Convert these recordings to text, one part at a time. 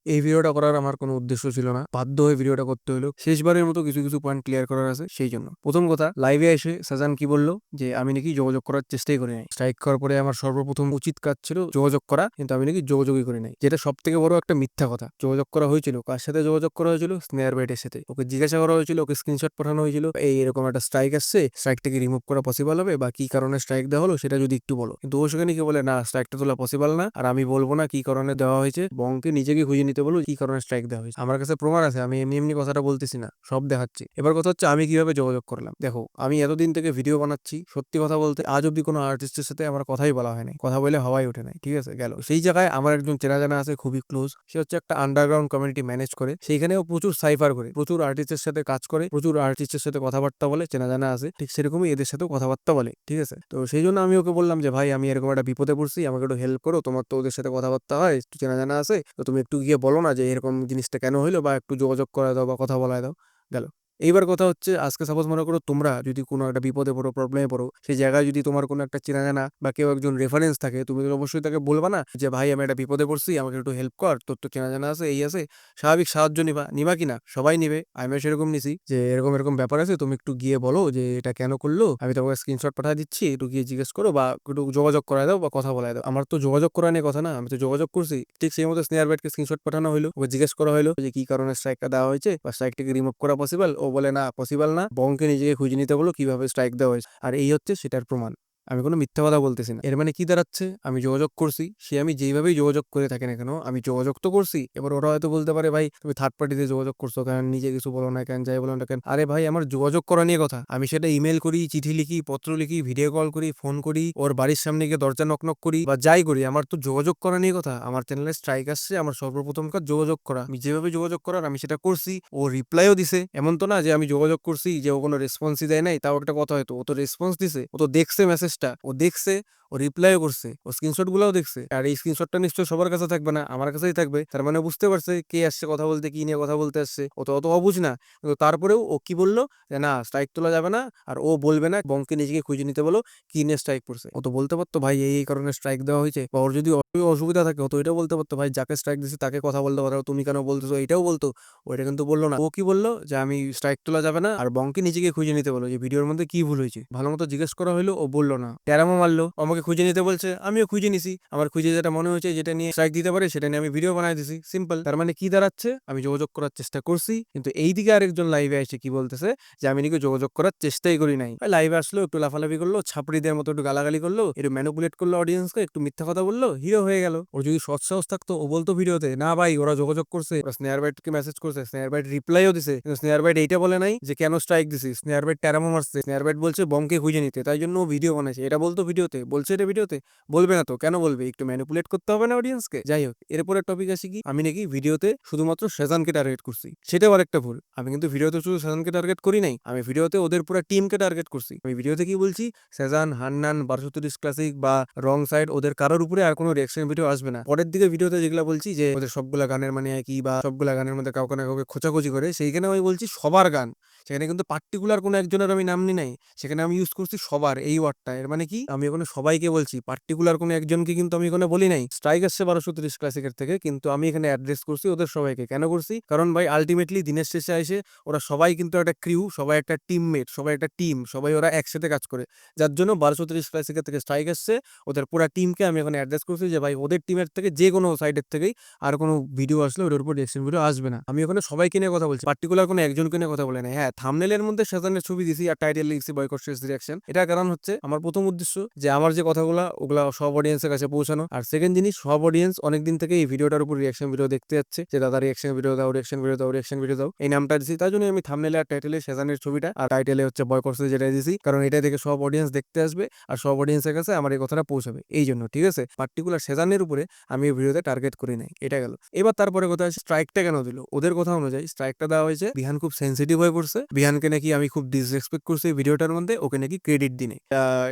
এই ভিডিওটা করার আমার কোনো উদ্দেশ্য ছিল না, বাধ্য হয়ে ভিডিওটা করতে হলো। শেষবারের মতো কিছু কিছু পয়েন্ট ক্লিয়ার করার আছে, সেই জন্য। প্রথম কথা, লাইভে এসে সাজান কি বললো যে আমি নাকি যোগাযোগ করার চেষ্টাই করি নাই। স্ট্রাইক করার পরে আমার সর্বপ্রথম উচিত কাজ ছিল যোগাযোগ করা, কিন্তু আমি নাকি যোগাযোগই করি নাই, যেটা সব থেকে বড় একটা মিথ্যা কথা। যোগাযোগ করা হয়েছিল, কার সাথে যোগাযোগ করা হয়েছিল? স্নেয়ার বাইটের সাথে। ওকে জিজ্ঞাসা করা হয়েছিল, ওকে স্ক্রিনশট পাঠানো হয়েছিল, এই এরকম একটা স্ট্রাইক আসছে, স্ট্রাইকটাকে রিমুভ করা পসিবল হবে, বা কি কারণে স্ট্রাইক দেওয়া হলো সেটা যদি একটু বলো। কিন্তু ও সেখানে কি বলে, না স্ট্রাইকটা তোলা পসিবল না, আর আমি বলবো না কি কারণে দেওয়া হয়েছে, বংকে নিজেকে খুঁজে নিতে বলো কি কারণে স্ট্রাইক দেওয়া হয়েছে। আমার কাছে প্রমাণ আছে, আমি এমনি এমনি কথাটা বলতেছি না, সব দেখাচ্ছি। এবার কথা হচ্ছে আমি কিভাবে যোগাযোগ করলাম। দেখো, আমি এতদিন থেকে ভিডিও বানাচ্ছি, সত্যি কথা বলতে আজ অব্দি কোনো আর্টিস্টের সাথে আমার কথাই বলা হয় নাই, কথা বলে হওয়াই ওঠে নাই, ঠিক আছে। গেল সেই জায়গায় আমার একজন চেনা জানা আছে, খুবই ক্লোজ। সে হচ্ছে একটা আন্ডারগ্রাউন্ড কমিউনিটি ম্যানেজ করে, সেইখানেও প্রচুর সাইফার করে, প্রচুর আর্টিস্টের সাথে কাজ করে, প্রচুর আর্টিস্টের সাথে কথাবার্তা বলে, চেনা জানা আছে। ঠিক সেরকমই এদের সাথেও কথাবার্তা বলে, ঠিক আছে। তো সেই জন্য আমি ওকে বললাম যে ভাই, আমি এরকম একটা বিপদে পড়ছি, আমাকে একটু হেল্প করো, তোমার তো ওদের সাথে কথাবার্তা হয়, একটু চেনা জানা আছে, তো তুমি একটু গিয়ে বলো না যে এরকম জিনিসটা কেন হইলো, বা একটু যোগাযোগ করে দাও বা কথা বলায় দাও। গেল। এইবার কথা হচ্ছে, আজকে সাপোজ মনে করো তোমরা যদি কোনো একটা বিপদে পড়ো, প্রবলেমে পড়ো, সেই জায়গায় যদি তোমার কোনো একটা চেনা জানা বা কেউ একজন রেফারেন্স থাকে, তুমি তো অবশ্যই তাকে বলবা না যে ভাই আমি একটা বিপদে পড়ছি, আমাকে একটু হেল্প কর, তোর তো চেনা জানা আছে, এই আছে। স্বাভাবিক সাহায্য নিবা, নিবা কিনা? সবাই নিবে। আমিও সেরকম নিছি যে এরকম এরকম ব্যাপার আছে, তুমি একটু গিয়ে বলো যে এটা কেন করলো, আমি তোমাকে স্ক্রিনশট পাঠিয়ে দিচ্ছি, একটু গিয়ে জিজ্ঞেস করো বা একটু যোগাযোগ করায় দাও বা কথা বলায় দাও। আমার তো যোগাযোগ করা নিয়ে কথা না, আমি তো যোগাযোগ করছি। ঠিক সেই মতো স্নেহার ব্যাটকে স্ক্রিনশট পাঠানো হলো, ওকে জিজ্ঞেস করা হলো যে কি কারণে স্ট্রাইকটা দেওয়া হয়েছে বা স্ট্রাইকটাকে রিমুভ করা পসিবল। ও বলে না পসিবল না, বংকে নিজেকে খুঁজে নিতে বলো কিভাবে স্ট্রাইক দেওয়া হয়েছে। আর এই হচ্ছে সেটার প্রমাণ। আমি কোনো মিথ্যা কথা বলতেছি না। এর মানে কি দাঁড়াচ্ছে, আমি যোগাযোগ করছি, সে আমি যেইভাবেই যোগাযোগ করে থাকি না কেন, আমি যোগাযোগ তো করছি। এবার ওরা হয়তো বলতে পারে ভাই তুমি থার্ড পার্টিতে যোগাযোগ করছো কেন, নিজে কিছু বলো না কেন, যাই বলো না কেন। আরে ভাই, আমার যোগাযোগ করা নিয়ে কথা, আমি সেটা ইমেল করি, চিঠি লিখি, পত্র লিখি, ভিডিও কল করি, ফোন করি, ওর বাড়ির সামনে গিয়ে দরজা নক নক করি, বা যাই করি, আমার তো যোগাযোগ করা নিয়ে কথা। আমার চ্যানেলে স্ট্রাইক আসছে, আমার সর্বপ্রথম কাজ যোগাযোগ করা। আমি যেভাবে যোগাযোগ করার আমি সেটা করছি। ও রিপ্লাইও দিছে, এমন তো না যে আমি যোগাযোগ করছি যে ও কোনো রেসপন্সই দেয় নাই। তাও একটা কথা, হয়তো ও তো রেসপন্স দিছে, ও তো দেখছে মেসেজটা, ও দেখছে, ও রিপ্লাইও করছে, ও স্ক্রিনশট গুলাও দেখছে। আর এই স্ক্রিনশটটা নিশ্চয় সবার কাছে থাকবে না, আমার কাছেই থাকবে। তার মানে বুঝতে পারছে কে আসছে কথা বলতে, কি নিয়ে কথা বলতে আসছে। ও তো অত অবুঝ না, কিন্তু তারপরেও ও কি বললো যে না স্ট্রাইক তোলা যাবে না, আর ও বলবে না, বংকে নিজেকে খুঁজে নিতে বলো কি নিয়ে স্ট্রাইক পড়ছে। ও তো বলতে পারতো ভাই এই কারণে স্ট্রাইক দেওয়া হয়েছে, বা ওর যদি অসুবিধা থাকে ও তো এটাও বলতে পারতো, ভাই যাকে স্ট্রাইক দিচ্ছে তাকে কথা বলতে পারো, তুমি কেন বলতেছো, এটাও বলতো। ওইটা কিন্তু বললো না। ও কি বললো যে আমি স্ট্রাইক তোলা যাবে না, আর বংকে নিজেকে খুঁজে নিতে বলো যে ভিডিওর মধ্যে কি ভুল হয়েছে। ভালো মতো জিজ্ঞেস করা হলো, ও বললো না, ট্যারামো মারলো, আমাকে খুঁজে নিতে বলছে, আমিও খুঁজে নিছি। আমার খুঁজে যেটা মনে হয়েছে, যেটা নিয়ে স্ট্রাইক দিতে পারে, সেটা নিয়ে আমি ভিডিও বানাই দিছি, সিম্পল। তার মানে কি দাঁড়াচ্ছে, আমি যোগাযোগ করার চেষ্টা করছি, কিন্তু এইদিকে আরেকজন লাইভে এসে কি বলতেছে যে আমি নাকি যোগাযোগ করার চেষ্টাই করি নাই। লাইভে আসলো, একটু লাফালাফি করলো, ছাপড়িদের মতো একটু গালাগালি করলো, একটু ম্যানিপুলেট করলো অডিয়েন্সকে, একটু মিথ্যা কথা বললো, হিরো হয়ে গেল। ওর যদি সৎ সাহস থাকতো ও বলতো ভিডিওতে না ভাই ওরা যোগাযোগ করছে, ওরা স্নেয়ার বাইটকে মেসেজ করছে, স্নেয়ার বাইট রিপ্লাইও দিছে, কিন্তু স্নেয়ার বাইট এইটা বলে নাই যে কেন স্ট্রাইক দিছি। স্নেয়ার বাইট ট্যারামো মারছে, স্নেয়ার বাইট বলছে বংকে খুঁজে নিতে, তাই জন্য ও ভিডিও বানাইছে, এটা বলতো ভিডিওতে, বলছে এটা ভিডিওতে? বলবে না তো, কেন বলবে? একটু ম্যানিপুলেট করতে হবে না অডিয়েন্সকে। যাই হোক, এরপরে টপিক আসি কি, আমি নাকি ভিডিওতে শুধুমাত্র সেজানকে টার্গেট করছি, সেটাও আরেকটা ভুল। আমি কিন্তু ভিডিওতে শুধু সেজানকে টার্গেট করি নাই, আমি ভিডিওতে ওদের পুরো টিমকে টার্গেট করছি। আমি ভিডিওতে কি বলছি, সেজান, হান্নান, 1230 ক্লাসিক বা রং সাইড, ওদের কারোর উপরে আর কোনো রিয়াকশন ভিডিও আসবে না। পরের দিকে ভিডিওতে যেগুলো বলছি যে ওদের সবগুলা গানের মানে একই, বা সবগুলা গানের মধ্যে কাউকে না কাউকে খোঁচাখুচি করে, সেইখানে আমি বলছি সবার গান। সেখানে কিন্তু পার্টিকুলার কোনো একজনের আমি নাম নি নাই, সেখানে আমি ইউজ করছি সবার এই ওয়ার্ডটা। এর মানে কি, আমি ওখানে সবাইকে বলছি, পার্টিকুলার কোনো একজনকে কিন্তু আমি ওখানে বলি নাই। স্ট্রাইক আসছে 1230 ক্লাসিকের থেকে, কিন্তু আমি এখানে অ্যাড্রেস করছি ওদের সবাইকে। কেন করছি? কারণ ভাই আলটিমেটলি দিনের শেষে এসে ওরা সবাই কিন্তু একটা ক্রিউ, সবাই একটা টিমমেট, সবাই একটা টিম, সবাই ওরা একসাথে কাজ করে, যার জন্য 1230 ক্লাসিকের থেকে স্ট্রাইক আসছে। ওদের পুরো টিমকে আমি এখানে অ্যাড্রেস করছি যে ভাই ওদের টিমের থেকে যে কোনো সাইডের থেকেই আর কোনো ভিডিও আসলে ওটার উপর রিঅ্যাকশন ভিডিও আসবে না। আমি ওখানে সবাইকে নিয়ে কথা বলছি, পার্টিকুলার কোনো একজনকে নিয়ে কথা বলে না। হ্যাঁ, থাম্বনেলের মধ্যে শাজানের ছবি দিছি আর টাইটেল লিখছি বয়কট শেষ রিঅ্যাকশন। এটার কারণ হচ্ছে আমার প্রথম উদ্দেশ্য যে আমার যে কথাগুলো ওগুলা সব অডিয়েন্সের কাছে পৌঁছানো, আর সেকেন্ড জিনিস, সব অডিয়েন্স অনেকদিন থেকে এই ভিডিওটার উপর রিঅ্যাকশন ভিডিও দেখতে যাচ্ছে, যে দাদা রিঅ্যাকশন ভিডিও দাও, রিঅ্যাকশন ভিডিও দাও, রিঅ্যাকশন ভিডিও দাও, এই নামটা দিছি। তাই জন্য আমি থাম্বনেলে আর টাইটেলে শাজানের ছবিটা, আর টাইটেলে হচ্ছে বয়কট শেষ যেটা দিছি, কারণ এটা দেখে সব অডিয়েন্স দেখতে আসবে আর সব অডিয়েন্সের কাছে আমার এই কথাটা পৌঁছাবে, এই জন্য। ঠিক আছে, পার্টিকুলার শাজানের উপরে আমি এই ভিডিওতে টার্গেট করি নাই, এটা গেল। এবার তারপরে কথা আছে স্ট্রাইকটা কেন দিল। ওদের কথা অনুযায়ী স্ট্রাইকটা দেওয়া হয়েছে, বিহান খুব সেন্সিটিভ হয়ে পড়ছে, বিহানকে নাকি আমি খুব ডিসরেসপেক্ট করছি ভিডিওটার মধ্যে, ওকে নাকি ক্রেডিট দিনে।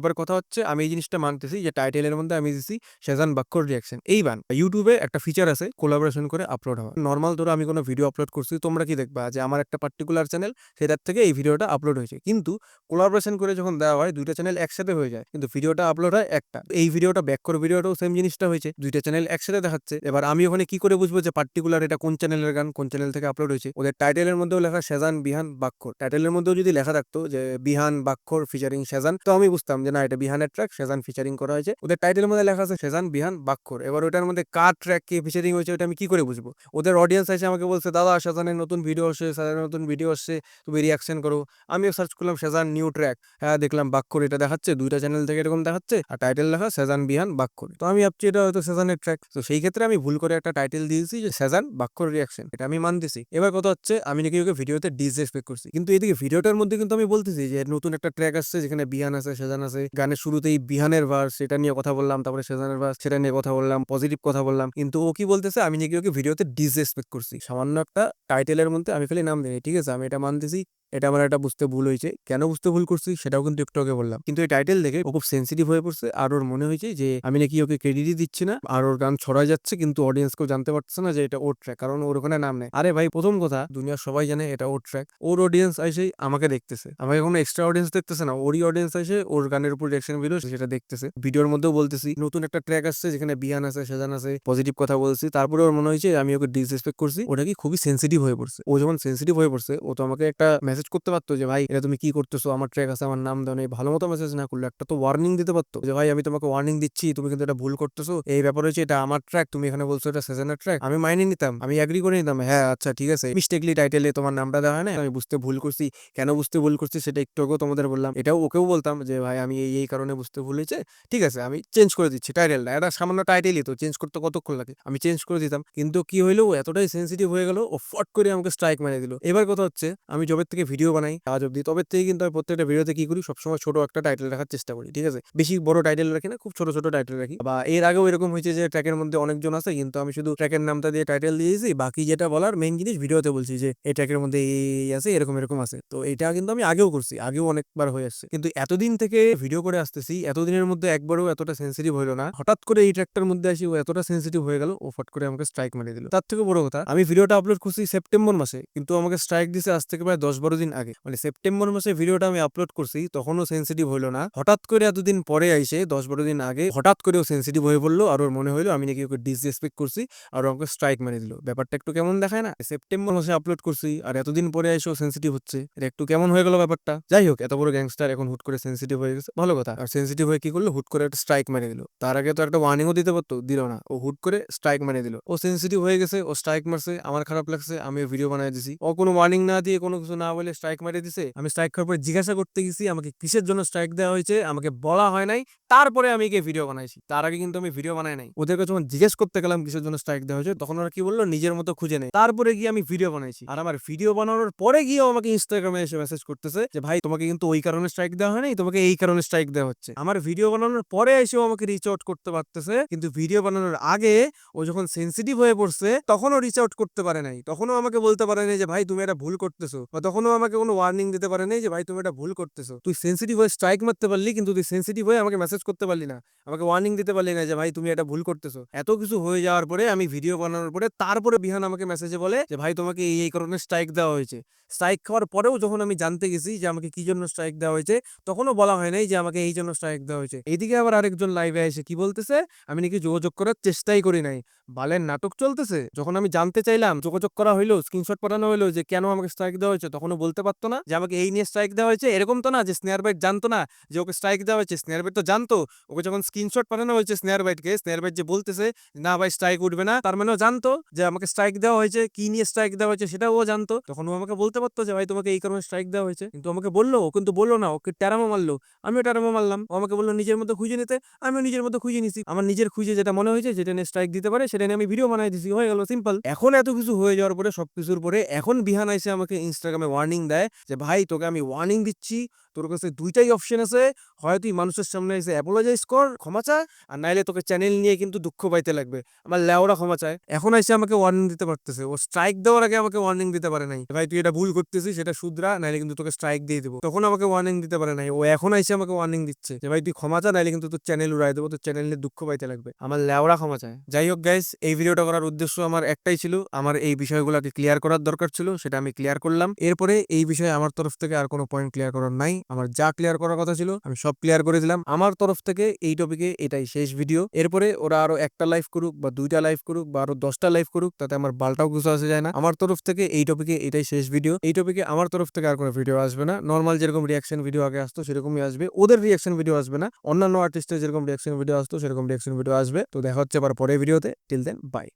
এবার কথা হচ্ছে আমি এই জিনিসটা মানতেছি যে টাইটেলের মধ্যে আমি দিছি সেজান বাক্কর রিয়াকশন। এইবার ইউটিউবে একটা ফিচার আছে কোলাবোরেশন করে আপলোড হওয়া। নরমাল ধরো আমি কোনো ভিডিও আপলোড করছি, তোমরা কি দেখবা যে আমার একটা পার্টিকুলার চ্যানেল সেটার থেকে এই ভিডিওটা আপলোড হয়েছে, কিন্তু কোলাবোরেশন করে যখন দেওয়া হয় দুইটা চ্যানেল একসাথে হয়ে যায়, কিন্তু ভিডিওটা আপলোড হয় একটা। এই ভিডিওটা ব্যাক ভিডিওটাও সেম জিনিসটা হয়েছে, দুইটা চ্যানেল একসাথে দেখাচ্ছে। এবার আমি ওখানে কি করে বুঝবো যে পার্টিকুলার এটা কোন চ্যানেলের গান, কোন চ্যানেল থেকে আপলোড হয়েছে? ওদের টাইটেলের মধ্যেও লেখা সেজান বিহান বাক্কর, টাইটেলের মধ্যেও যদি লেখা থাকতো যে বিহান বাক্কর ফিচারিং সেজান, তো আমি বুঝতাম যে না এটা বিহানের ট্র্যাক, সেজান ফিচারিং করা হয়েছে। ওদের টাইটেলের মধ্যে লেখা আছে সেজান বিহান বাক্কর, এবার ওটার মধ্যে কার ট্র্যাক কে ফিচারিং হয়েছে ওটা আমি কি করে বুঝবো? ওদের অডিয়েন্স এসে আমাকে বলছে দাদা সেজানের নতুন ভিডিও আসছে, সেজানের নতুন ভিডিও আসছে, তুমি রিয়াকশন করো। আমিও সার্চ করলাম সেজান নিউ ট্র্যাক, হ্যাঁ দেখলাম বাক্কর এটা দেখাচ্ছে, দুইটা চ্যানেল থেকে এরকম দেখাচ্ছে, আর টাইটেল লেখা সেজান বিহান বাক্কর। তো আমি ভাবছি এটা হয়তো সেজানের ট্র্যাক। তো সেই ক্ষেত্রে আমি ভুল করে একটা টাইটেল দিয়েছি যে সেজান বাক্কর রিয়াকশন, এটা আমি মানতেছি। এবার কথা হচ্ছে আমি নাকি ওকে ভিডিওতে ডিসরেসপেক্ট করছি, কিন্তু এদিকে ভিডিওটার মধ্যে কিন্তু আমি বলতেছি যে নতুন একটা ট্র্যাক আসছে যেখানে বিহান আছে সেজান আছে, গানের শুরুতেই বিহানের ভার্স সেটা নিয়ে কথা বললাম, তারপরে সেজানের ভার্স সেটা নিয়ে কথা বললাম, পজিটিভ কথা বললাম। কিন্তু ও কি বলতেছে আমি নাকি ওকে ভিডিওতে ডিসরেসপেক্ট করছি সামান্য একটা টাইটেলের মধ্যে আমি খালি নাম দিই। ঠিক আছে, আমি এটা মানতেছি, এটা আমার একটা বুঝতে ভুল হয়েছে। কেন বুঝতে ভুল করছি সেটাও কিন্তু একটু আগে বললাম। কিন্তু এই টাইটেল দেখে ও খুব সেন্সিটিভ হয়ে পড়ছে, আর ওর মনে হয়েছে যে আমি নাকি ওকে ক্রেডিটই দিচ্ছি না, আর ওর গান ছড়াই যাচ্ছে, কিন্তু অডিয়েন্স কেউ জানতে পারছে না যে এটা ওর ট্র্যাক, কারণ ওর ওখানে নাম নেই। আরে ভাই প্রথম কথা দুনিয়ার সবাই জানে এটা ওর ট্র্যাক, ওর অডিয়েন্স এসে আমাকে দেখতেছে, আমাকে কোনো এক্সট্রা অডিয়েন্স দেখতেছে না, ওরই অডিয়েন্স এসে ওর গানের উপর রিঅ্যাকশন ভিডিও সেটা দেখতেছে। ভিডিওর মধ্যেও বলতেছি নতুন একটা ট্র্যাক আসছে যেখানে বিহান আছে সেজান আছে, পজিটিভ কথা বলছি, তারপরে ওর মনে হয়েছে আমি ওকে ডিসরেসপেক্ট করছি। ওটা কি খুবই সেন্সিটিভ হয়ে পড়ছে। ও যখন সেন্সিটিভ হয়ে পড়ছে ও তো আমাকে একটা মেসেজ করতে পারতো যে ভাই এটা তুমি কি করতেছো, আমার ট্র্যাক আছে, আমার নাম দাও নেই। ভালো মতো মেসেজ না করলে একটা তো ওয়ার্নিং দিতে পারতো যে ভাই আমি তোমাকে ওয়ার্নিং দিচ্ছি, তুমি কিন্তু এটা ভুল করতেছো, এই ব্যাপার হচ্ছে এটা আমার ট্র্যাক, তুমি এখানে বলছো এটা সেজনের ট্র্যাক। আমি মাইনে নিতাম, আমি এগ্রি করে নিতাম, হ্যাঁ আচ্ছা ঠিক আছে, মিস্টেকলি টাইটেলে তোমার নামটা দেওয়া হয় না, আমি বুঝতে ভুল করছি। কেন বুঝতে ভুল করছি সেটা একটু আগেও তোমাদের বললাম, এটাও ওকেও বলতাম যে ভাই আমি এই কারণে বুঝতে ভুল হয়েছে, ঠিক আছে আমি চেঞ্জ করে দিচ্ছি টাইটেলটা, এটা সামান্য টাইটেলই তো, চেঞ্জ করতে কতক্ষণ লাগে, আমি চেঞ্জ করে দিতাম। কিন্তু কি হইলো ও এতটাই সেন্সিটিভ হয়ে গেল, ও ফট করে আমাকে স্ট্রাইক মেরে দিল। এবার কথা হচ্ছে আমি জবের থেকে ভিডিও বানাই আজ অব্দি, তবে থেকে কিন্তু আমি প্রত্যেকটা ভিডিওতে কি করি সবসময় ছোট একটা টাইটেল রাখার চেষ্টা করি। ঠিক আছে, বেশি বড় টাইটেল রাখি না, খুব ছোট ছোট টাইটেল রাখি। বা এর আগেও এরকম হয়েছে যে ট্র্যাকের মধ্যে অনেকজন আছে কিন্তু আমি শুধু ট্র্যাকের নামটা দিয়ে টাইটেল দিয়েছি, বাকি যেটা বলার মেইন জিনিস ভিডিওতে বলছি যে এই ট্র্যাকের মধ্যে এই আছে এরকম এরকম আছে। তো এটা কিন্তু আমি আগেও করছি, আগেও অনেকবার হয়ে আসছে, কিন্তু এতদিন থেকে ভিডিও করে আসতেছি এতদিনের মধ্যে একবারও এতটা সেন্সিটিভ হইলো না। হঠাৎ করে এই ট্র্যাকটার মধ্যে আসি ও এতটা সেন্সিটিভ হয়ে গেল, ও ফট করে আমাকে স্ট্রাইক মেরে দিল। তার থেকে বড় কথা আমি ভিডিওটা আপলোড করছি সেপ্টেম্বর মাসে, কিন্তু আমাকে স্ট্রাইক দিছে আজ থেকে প্রায় 10-12 দিন আগে। মানে সেপ্টেম্বর মাসে ভিডিওটা আমি আপলোড করছি তখনও সেন্সিটিভ হইলো না, হঠাৎ করে এতদিন পরে আইসে 10-12 দিন আগে হঠাৎ করেও সেন্সিটিভ হয়ে পড়লো, আর ওর মনে হইলো আমি নাকি ওকে ডিসরেসপেক্ট করছি আর আমাকে স্ট্রাইক মেরে দিল। ব্যাপারটা একটু কেমন দেখায় না? সেপ্টেম্বর মাসে আপলোড করছি আর এতদিন পরে এসেও সেন্সিটিভ হচ্ছে, এটা একটু কেমন হয়ে গেল ব্যাপারটা। যাই হোক, এত বড় গ্যাংস্টার এখন হুট করে সেন্সিটিভ হয়ে গেছে, ভালো কথা। আর সেন্সিটিভ হয়ে কি করলো, হুট করে একটা স্ট্রাইক মেরে দিল। তার আগে তো একটা ওয়ার্নিংও দিতে পারতো, দিল না, ও হুট করে স্ট্রাইক মেরে দিল। ও সেন্সিটিভ হয়ে গেছে, ও স্ট্রাইক মারছে, আমার খারাপ লাগছে, আমি ভিডিও বানাই দিছি। ও কোনো ওয়ার্নিং না দিয়ে কোনো কিছু না বলে স্ট্রাইক মেরে দিছে। আমি স্ট্রাইক করার পরে জিজ্ঞাসা করতে গেছি আমাকে কিসের জন্য স্ট্রাইক দেওয়া হয়েছে, আমাকে বলা হয় নাই, তারপরে আমি গিয়ে ভিডিও বানাইছি। তার আগে কিন্তু আমি ভিডিও বানাই নাই। ওদেরকে যখন জিজ্ঞেস করতে গেলাম কিসের জন্য স্ট্রাইক দেওয়া হয়েছে, তখন ওরা কি বললো নিজের মতো খুঁজে নেই, তারপরে গিয়ে আমি ভিডিও বানাইছি। আর আমার ভিডিও বানানোর পরে গিয়ে আমাকে ইনস্টাগ্রামে এসে মেসেজ করতেছে যে ভাই তোমাকে কিন্তু ওই কারণে স্ট্রাইক দেওয়া হয় নাই, তোমাকে এই কারণে স্ট্রাইক দেওয়া হচ্ছে। আমার ভিডিও বানানোর পরে এসেও আমাকে রিচ আউট করতে পারতেছে, কিন্তু ভিডিও বানানোর আগে ও যখন সেন্সিটিভ হয়ে পড়ছে তখনও রিচ আউট করতে পারে নাই, তখনও আমাকে বলতে পারে নাই যে ভাই তুমি এটা ভুল করতেছো, বা তখনও আমাকে কোনো ওয়ার্নিং দিতে পারে নাই যে ভাই তুমি এটা ভুল করতেছো। তুই সেন্সিটিভ হয়ে স্ট্রাইক মারতে পারলি, কিন্তু তুই সেন্সিটিভ হয়ে আমাকে মেসেজ করতে পারলি না, আমাকে ওয়ার্নিং দিতে পারলি না যে ভাই তুমি এটা ভুল করতেছো। এত কিছু হয়ে যাওয়ার পরে আমি ভিডিও বানানোর পরে তারপরে বিহান আমাকে মেসেজে বলে যে ভাই তোমাকে এই কারণে স্ট্রাইক দেওয়া হয়েছে। স্ট্রাইক খাওয়ার পরেও যখন আমি জানতে গেছি যে আমাকে কি জন্য স্ট্রাইক দেওয়া হয়েছে, তখনও বলা হয় নাই যে আমাকে এই জন্য স্ট্রাইক দেওয়া হয়েছে। এইদিকে আবার আরেকজন লাইভে এসে কি বলতেছে, আমি নাকি যোগাযোগ করার চেষ্টাই করি নাই। বালের নাটক চলতেছে। যখন আমি জানতে চাইলাম, যোগাযোগ করা হইলো, স্ক্রিনশট পাঠানো হইলো যে কেন আমাকে স্ট্রাইক দেওয়া হয়েছে, তখনও বলতে পারতো না যে আমাকে এই নিয়ে স্ট্রাইক দেওয়া হয়েছে। এরকম তো না যে স্নেয়ার বাইট জানতো না যে ওকে স্ট্রাইক দেওয়া হয়েছে, স্নেয়ার বাইট তো জানতো। ওকে যখন স্ক্রিনশট পাঠানো হয়েছে স্নেয়ার বাইটকে, স্নেয়ার বাইট যে বলতেছে না ভাই স্ট্রাইক উঠবে না, তার মানেও জানতো যে আমাকে স্ট্রাইক দেওয়া হয়েছে, কি নিয়ে স্ট্রাইক দেওয়া হয়েছে সেটাও ও জানতো। তখন ও আমাকে বলতে পারতো যে ভাই তোমাকে এই কারণে স্ট্রাইক দেওয়া হয়েছে, কিন্তু আমাকে বললো, ও কিন্তু বললো না, ওকে ট্যারামো মারলো, আমিও ট্যারামো মারলাম। ও আমাকে বললো নিজের মধ্যে খুঁজে নিতে, আমিও নিজের মধ্যে খুঁজে নিছি। আমার নিজের খুঁজে যেটা মনে হয়েছে, যেটা নিয়ে স্ট্রাইক দিতে পারে সেটা নিয়ে আমি ভিডিও বানাই দিছি, হয়ে গেল সিম্পল। এখন এত কিছু হয়ে যাওয়ার পরে, সবকিছুর পরে এখন বিহান আইসে আমাকে ইনস্টাগ্রামে ওয়ার্নিং ওয়ার্নিং দেয় যে ভাই তোকে আমি ওয়ার্নিং দিচ্ছি, তোর কাছে দুইটাই অপশন আছে, হয় তুই মানুষের সামনে এসে অ্যাপোলোজাইজ কর, ক্ষমা চা, আর নাইলে তোকে চ্যানেল নিয়ে কিন্তু দুঃখ পাইতে লাগবে। আমার লেওরা ক্ষমা চায়, এখন এসে আমাকে ওয়ার্নিং দিতে পারতেছে, ও স্ট্রাইক দেওয়ার আগে আমাকে ওয়ার্নিং দিতে পারে নাই, ভাই তুই এটা ভুল করতেছিস, সেটা শুধরা, নাইলে কিন্তু তোকে স্ট্রাইক দিয়ে দেবো, তখন আমাকে ওয়ার্নিং দিতে পারে নাই। ও এখন এসে আমাকে ওয়ার্নিং দিচ্ছে যে ভাই তুই ক্ষমা চা, নাইলে কিন্তু তোর চ্যানেল উড়াই দেবো, তোর চ্যানেল নিয়ে দুঃখ পাইতে লাগবে। আমার লেওরা ক্ষমা চায়। যাই হোক গাইস, এই ভিডিওটা করার উদ্দেশ্য আমার একটাই ছিল, আমার এই বিষয়গুলোকে ক্লিয়ার করার দরকার ছিল, সেটা আমি ক্লিয়ার করলাম। এরপরে এই বিষয়ে আমার তরফ থেকে আর কোনো পয়েন্ট ক্লিয়ার করার নাই, আমার যা ক্লিয়ার করার কথা ছিল আমি সব ক্লিয়ার করে দিলাম। আমার তরফ থেকে এই টপিকে এটাই শেষ ভিডিও। এরপরে ওরা আরো একটা লাইভ করুক বা দুইটা লাইভ করুক বা আরো 10টা লাইভ করুক, তাতে আমার বালটাও কিছু আসে যায় না। আমার তরফ থেকে এই টপিকে এটাই শেষ ভিডিও। এই টপিকে আমার তরফ থেকে আর কোনো ভিডিও আসবে না। নর্মাল যেরকম রিয়াকশন ভিডিও আগে আসতো সেরকমই আসবে, ওদের রিয়াকশন ভিডিও আসবে না। অন্যান্য আর্টিস্টের যেরকম রিয়াকশন ভিডিও আসতো সেরকম রিয়াকশন ভিডিও আসবে। তো দেখা হচ্ছে আবার পরের ভিডিওতে। Till then by.